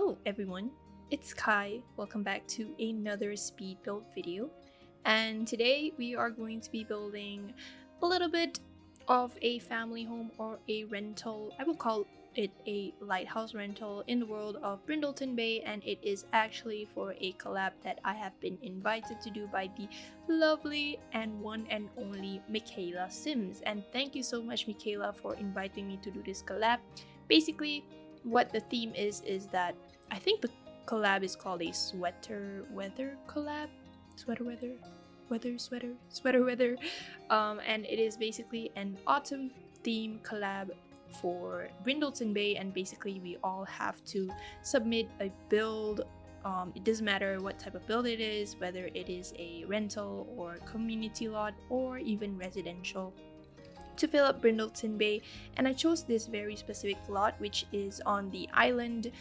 Hello everyone, it's Kai. Welcome back to another speed build video. And today we are going to be building a little bit of a family home or a rental. I will call it a lighthouse rental in the world of Brindleton Bay, and it is actually for a collab that I have been invited to do by the lovely and one and only Michaela Sims. And thank you so much, Michaela, for inviting me to do this collab. Basically, what the theme is that I think the collab is called a Sweater Weather Collab. Sweater Weather. And it is basically an autumn theme collab for Brindleton Bay, and basically we all have to submit a build. It doesn't matter what type of build it is, whether it is a rental or community lot or even residential, to fill up Brindleton Bay. And I chose this very specific lot, which is on the island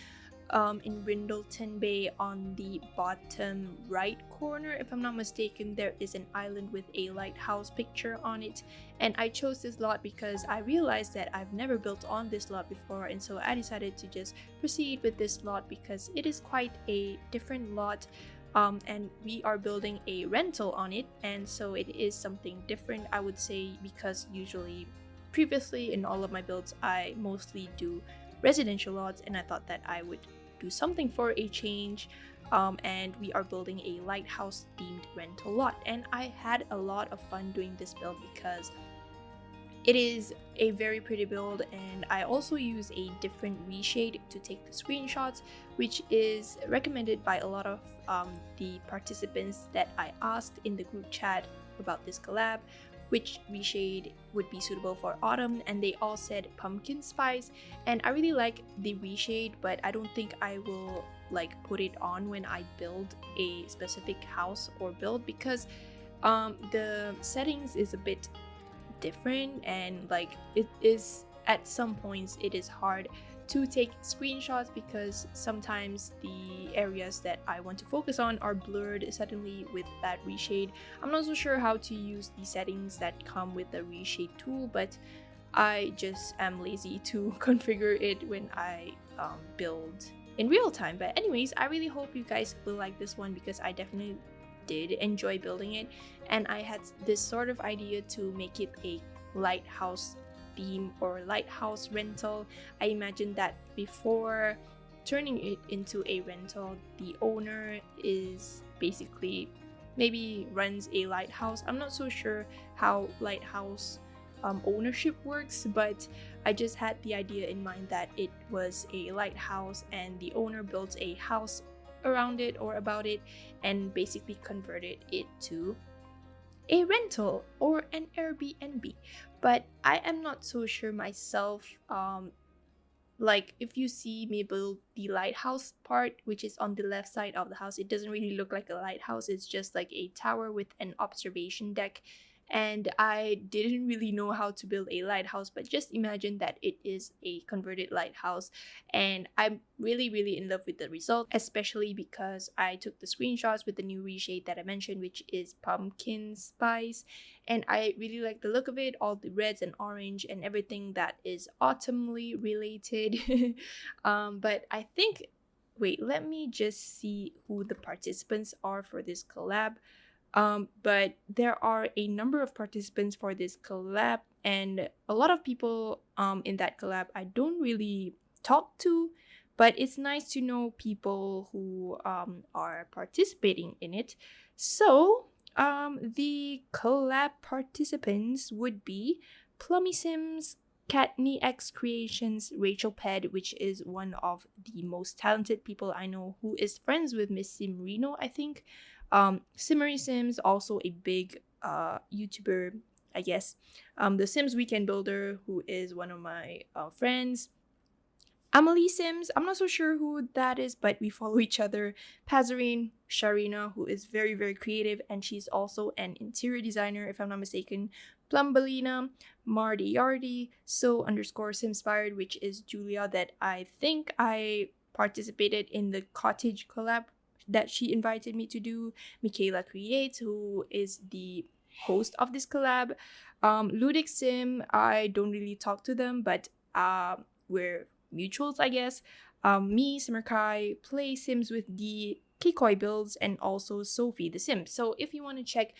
in Brindleton Bay. On the bottom right corner, if I'm not mistaken, there is an island with a lighthouse picture on it. And I chose this lot because I realized that I've never built on this lot before, and so I decided to just proceed with this lot because it is quite a different lot. And we are building a rental on it, and so it is something different, I would say, because usually previously in all of my builds I mostly do residential lots, and I thought that I would do something for a change. And we are building a lighthouse themed rental lot, and I had a lot of fun doing this build because it is a very pretty build, and I also use a different reshade to take the screenshots, which is recommended by a lot of the participants that I asked in the group chat about this collab, which reshade would be suitable for autumn, and they all said pumpkin spice. And I really like the reshade, but I don't think I will put it on when I build a specific house or build, because the settings is a bit different, and it is at some points it is hard to take screenshots because sometimes the areas that I want to focus on are blurred suddenly with that reshade. I'm not so sure how to use the settings that come with the reshade tool, but I just am lazy to configure it when I build in real time. But anyways, I really hope you guys will like this one because I definitely did enjoy building it, and I had this sort of idea to make it a lighthouse theme or lighthouse rental. I imagined that before turning it into a rental, the owner is basically maybe runs a lighthouse. I'm not so sure how lighthouse ownership works, but I just had the idea in mind that it was a lighthouse and the owner builds a house around it or about it, and basically converted it to a rental or an Airbnb. But I am not so sure myself. If you see me build the lighthouse part, which is on the left side of the house, it doesn't really look like a lighthouse. It's just like a tower with an observation deck. And I didn't really know how to build a lighthouse, but just imagine that it is a converted lighthouse. And I'm really in love with the result, especially because I took the screenshots with the new reshade that I mentioned, which is pumpkin spice. And I really like the look of it, all the reds and orange and everything that is autumnly related. But I think, wait, let me just see who the participants are for this collab. But there are a number of participants for this collab, and a lot of people in that collab I don't really talk to, but it's nice to know people who are participating in it. So the collab participants would be Plummy Sims, Katney X Creations, Rachel Ped, which is one of the most talented people I know, who is friends with Miss Simrino, I think. Simmery Sims, also a big YouTuber, I guess. The Sims Weekend Builder, who is one of my friends. Amelie Sims, I'm not so sure who that is, but we follow each other. Pazarine, Sharina, who is very creative, and she's also an interior designer, if I'm not mistaken. Plumbalina, Mardy Yardy, So_Simspired, which is Julia, that I think I participated in the cottage collab that she invited me to do. Michaela Creates, who is the host of this collab. Ludic Sim, I don't really talk to them, but we're mutuals, I guess. me, Simmerkhai, play Sims with the Kikoi builds, and also Sophie the Sim. So if you want to check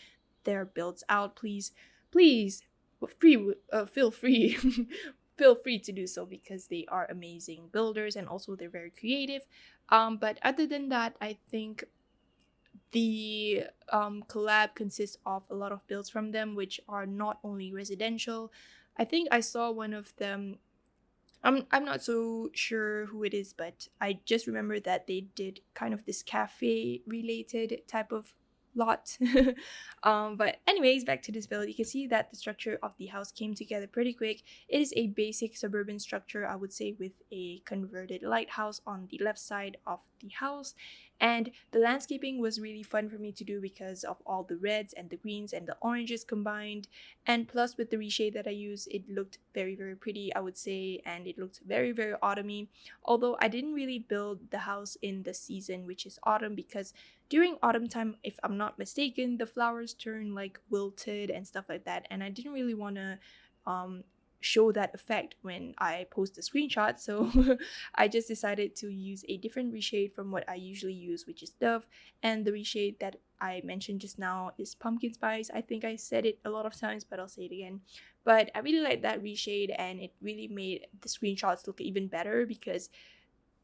their builds out, please feel free feel free to do so, because they are amazing builders and also they're very creative. But other than that, I think the collab consists of a lot of builds from them, which are not only residential. I think I saw one of them. I'm not so sure who it is, but I just remember that they did kind of this cafe related type of lot. But anyways, back to this build. You can see that the structure of the house came together pretty quick. It is a basic suburban structure, I would say, with a converted lighthouse on the left side of the house. And the landscaping was really fun for me to do because of all the reds and the greens and the oranges combined. And plus, with the reshade that I used, it looked very, very pretty, I would say, and it looked very, very autumny. Although I didn't really build the house in the season, which is autumn, because during autumn time, if I'm not mistaken, the flowers turn like wilted and stuff like that, and I didn't really want to show that effect when I post the screenshot. So I just decided to use a different reshade from what I usually use, which is Dove. And the reshade that I mentioned just now is Pumpkin Spice. I think I said it a lot of times, but I'll say it again. But I really like that reshade, and it really made the screenshots look even better because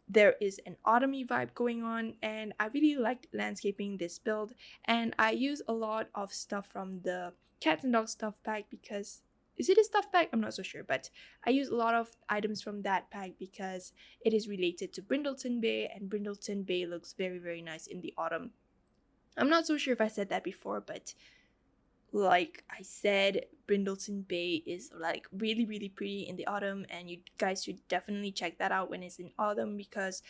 there is an autumny vibe going on, and I really liked landscaping this build. And I use a lot of stuff from the Cats and Dogs stuff pack, because is it a stuff pack? I'm not so sure, but I use a lot of items from that pack because it is related to Brindleton Bay, and Brindleton Bay looks very, very nice in the autumn. I'm not so sure if I said that before, but like I said, Brindleton Bay is like really, really pretty in the autumn, and you guys should definitely check that out when it's in autumn because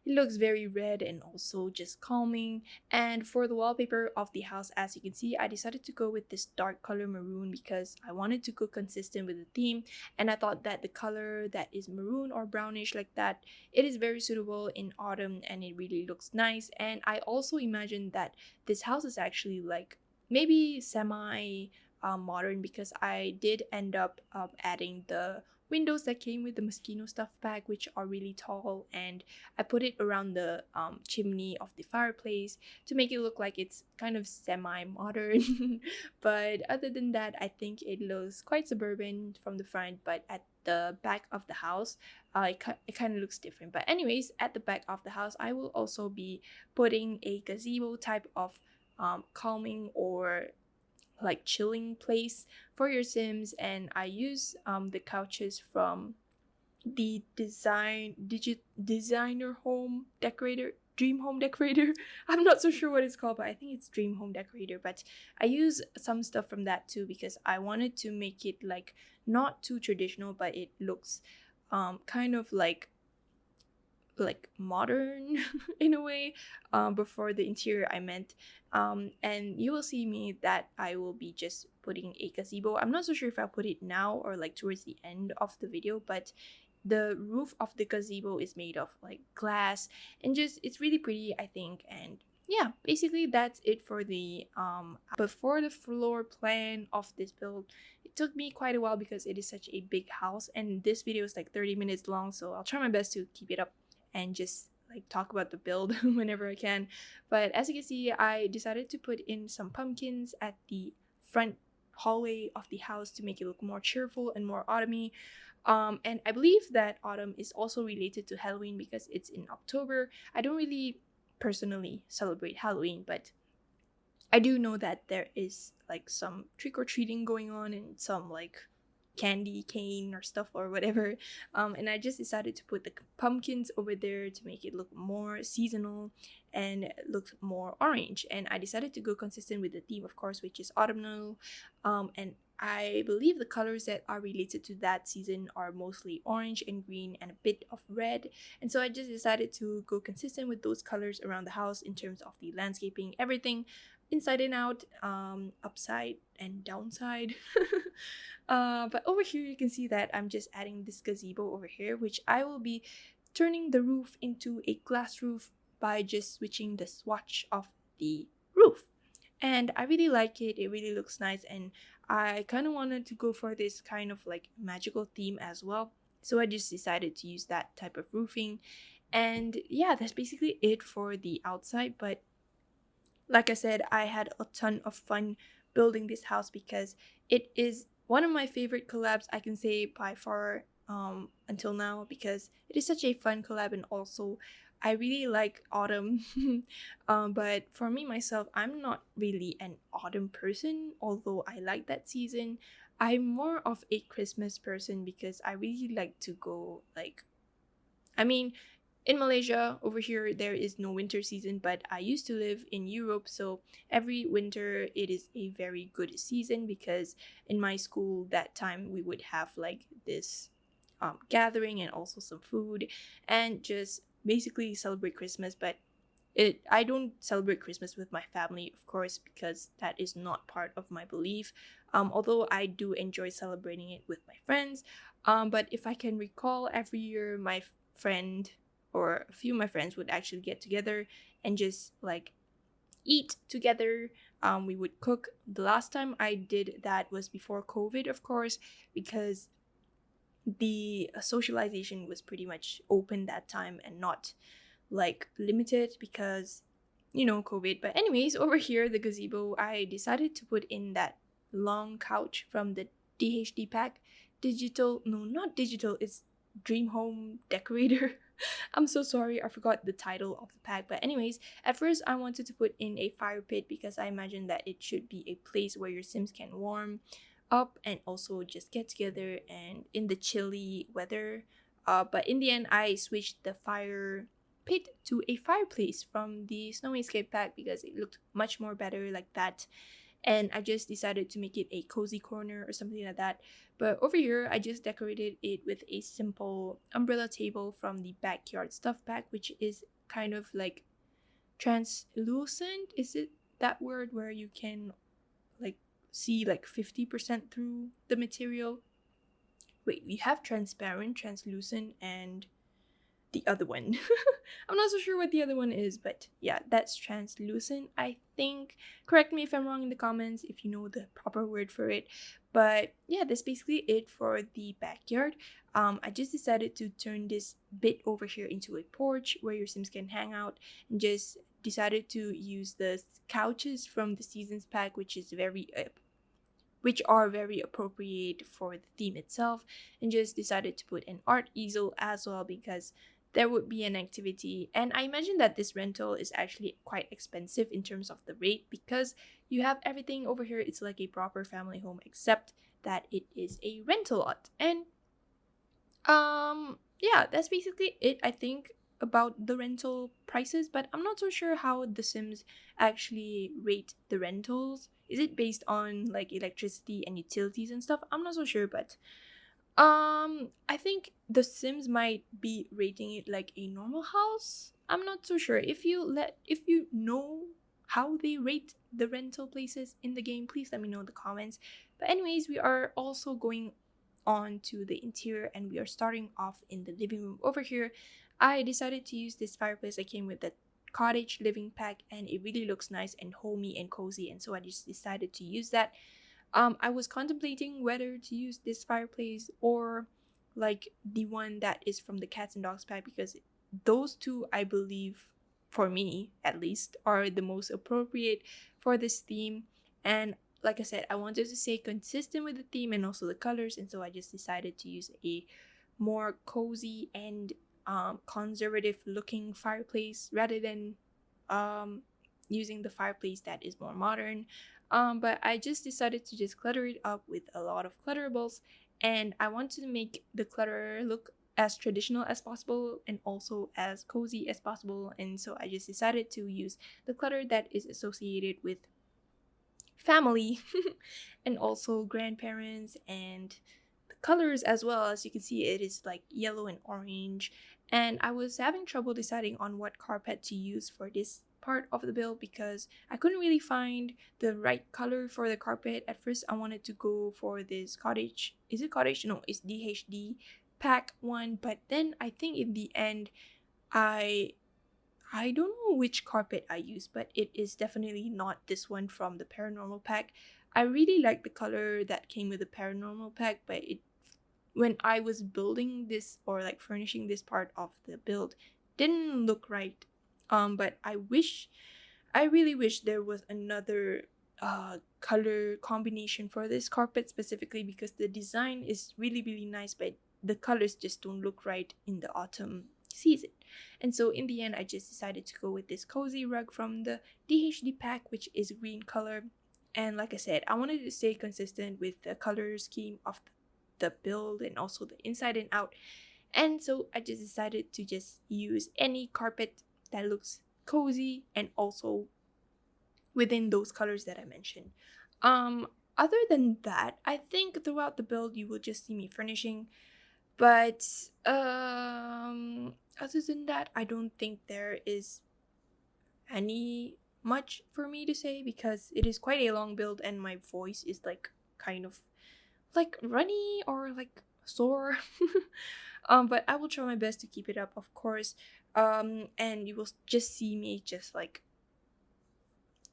it looks very red and also just calming. And for the wallpaper of the house, as you can see, I decided to go with this dark color maroon because I wanted to go consistent with the theme, and I thought that the color that is maroon or brownish like that, it is very suitable in autumn and it really looks nice. And I also imagined that this house is actually like maybe semi modern, because I did end up adding the windows that came with the Moschino stuff pack, which are really tall, and I put it around the chimney of the fireplace to make it look like it's kind of semi-modern. But other than that, I think it looks quite suburban from the front, but at the back of the house, it kind of looks different. But anyways, at the back of the house, I will also be putting a gazebo type of calming or like chilling place for your Sims, and I use the couches from the designer home decorator, dream home decorator. I'm not so sure what it's called, but I think it's dream home decorator. But I use some stuff from that too because I wanted to make it like not too traditional, but it looks kind of like modern in a way. Before the interior I meant, and you will see me that I will be just putting a gazebo. I'm not so sure if I'll put it now or like towards the end of the video, but the roof of the gazebo is made of like glass, and just it's really pretty, I think. And yeah, basically that's it for the but for the floor plan of this build, it took me quite a while because it is such a big house, and this video is like 30 minutes long, so I'll try my best to keep it up and just like talk about the build whenever I can. But as you can see, I decided to put in some pumpkins at the front hallway of the house to make it look more cheerful and more autumny. And I believe that autumn is also related to Halloween because it's in October. I don't really personally celebrate Halloween, but I do know that there is like some trick-or-treating going on and some like candy cane or stuff or whatever, and I just decided to put the pumpkins over there to make it look more seasonal and look more orange. And I decided to go consistent with the theme, of course, which is autumnal, and I believe the colors that are related to that season are mostly orange and green and a bit of red, and so I just decided to go consistent with those colors around the house in terms of the landscaping, everything inside and out, upside and downside. But over here you can see that I'm just adding this gazebo over here, which I will be turning the roof into a glass roof by just switching the swatch of the roof. And I really like it. It really looks nice, and I kind of wanted to go for this kind of like magical theme as well, so I just decided to use that type of roofing. And yeah, that's basically it for the outside. But like I said, I had a ton of fun building this house because it is one of my favorite collabs, I can say, by far, until now, because it is such a fun collab. And also I really like autumn. But for me myself, I'm not really an autumn person, although I like that season. I'm more of a Christmas person because I really like to go, like, I mean, in Malaysia, over here, there is no winter season, but I used to live in Europe, so every winter it is a very good season because in my school that time we would have like this gathering and also some food and just basically celebrate Christmas. But I don't celebrate Christmas with my family, of course, because that is not part of my belief. Although I do enjoy celebrating it with my friends. But if I can recall, every year my friend or a few of my friends would actually get together and just like eat together. We would cook. The last time I did that was before COVID, of course, because the socialization was pretty much open that time and not like limited because COVID. But anyways, over here, the gazebo, I decided to put in that long couch from the DHD pack. Digital, no, not digital, it's Dream Home Decorator. I'm so sorry, I forgot the title of the pack. But anyways, at first I wanted to put in a fire pit because I imagined that it should be a place where your Sims can warm up and also just get together and in the chilly weather. But in the end, I switched the fire pit to a fireplace from the Snowy Escape pack because it looked much more better like that. And I just decided to make it a cozy corner or something like that. But over here, I just decorated it with a simple umbrella table from the backyard stuff pack, which is kind of like translucent. Is it that word where you can like see like 50% through the material? Wait, we have transparent, translucent, and the other one. I'm not so sure what the other one is, but yeah, that's translucent, I think. Correct me if I'm wrong in the comments if you know the proper word for it. But yeah, that's basically it for the backyard. I just decided to turn this bit over here into a porch where your Sims can hang out, and just decided to use the couches from the seasons pack, which are very appropriate for the theme itself, and just decided to put an art easel as well because there would be an activity. And I imagine that this rental is actually quite expensive in terms of the rate because you have everything over here. It's like a proper family home, except that it is a rental lot. And yeah, that's basically it, I think, about the rental prices. But I'm not so sure how the Sims actually rate the rentals. Is it based on like electricity and utilities and stuff? I'm not so sure. But I think the Sims might be rating it like a normal house. I'm not so sure. If you know how they rate the rental places in the game, please let me know in the comments. But anyways, we are also going on to the interior, and we are starting off in the living room. Over here, I decided to use this fireplace that came with the cottage living pack, and it really looks nice and homey and cozy, and so I just decided to use that. I was contemplating whether to use this fireplace or like the one that is from the cats and dogs pack, because those two, I believe, for me at least, are the most appropriate for this theme. And like I said, I wanted to stay consistent with the theme and also the colors, and so I just decided to use a more cozy and conservative looking fireplace rather than using the fireplace that is more modern. But I just decided to just clutter it up with a lot of clutterables, and I wanted to make the clutter look as traditional as possible and also as cozy as possible. And so I just decided to use the clutter that is associated with family and also grandparents, and the colors as well. As you can see, it is like yellow and orange, and I was having trouble deciding on what carpet to use for this part of the build because I couldn't really find the right color for the carpet. At first I wanted to go for this cottage, is it cottage, no, it's DHD pack one, but then I think in the end I don't know which carpet I use, but it is definitely not this one from the paranormal pack. I really like the color that came with the paranormal pack, but when I was building this or like furnishing this part of the build, didn't look right. But I really wish there was another color combination for this carpet specifically, because the design is really really nice, but the colors just don't look right in the autumn season. And so in the end, I just decided to go with this cozy rug from the DHD pack, which is green color. And like I said, I wanted to stay consistent with the color scheme of the build and also the inside and out. And so I just decided to just use any carpet that looks cozy and also within those colors that I mentioned. Other than that, I think throughout the build you will just see me furnishing. But other than that, I don't think there is any much for me to say, because it is quite a long build and my voice is like kind of like runny or like sore. But I will try my best to keep it up, of course. And you will just see me just like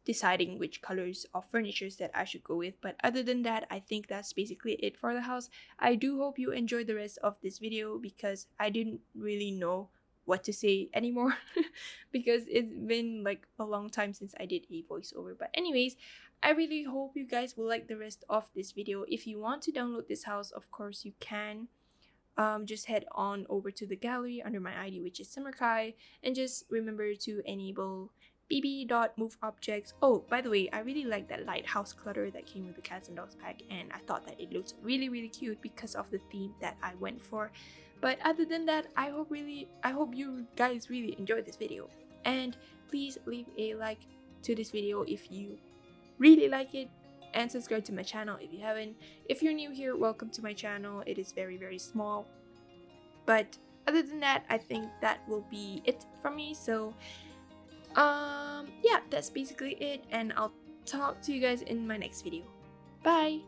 deciding which colors of furnitures that I should go with. But other than that, I think that's basically it for the house. I do hope you enjoyed the rest of this video, because I didn't really know what to say anymore because it's been like a long time since I did a voiceover. But anyways, I really hope you guys will like the rest of this video. If you want to download this house, of course you can. Just head on over to the gallery under my ID, which is simmerkhai, and just remember to enable bb.moveobjects. Oh, by the way, I really like that lighthouse clutter that came with the cats and dogs pack, and I thought that it looked really really cute because of the theme that I went for. But other than that, I hope you guys really enjoyed this video, and please leave a like to this video if you really like it, and subscribe to my channel if you haven't. If you're new here, welcome to my channel. It is very very small, but other than that, I think that will be it from me. So yeah, that's basically it, and I'll talk to you guys in my next video. Bye.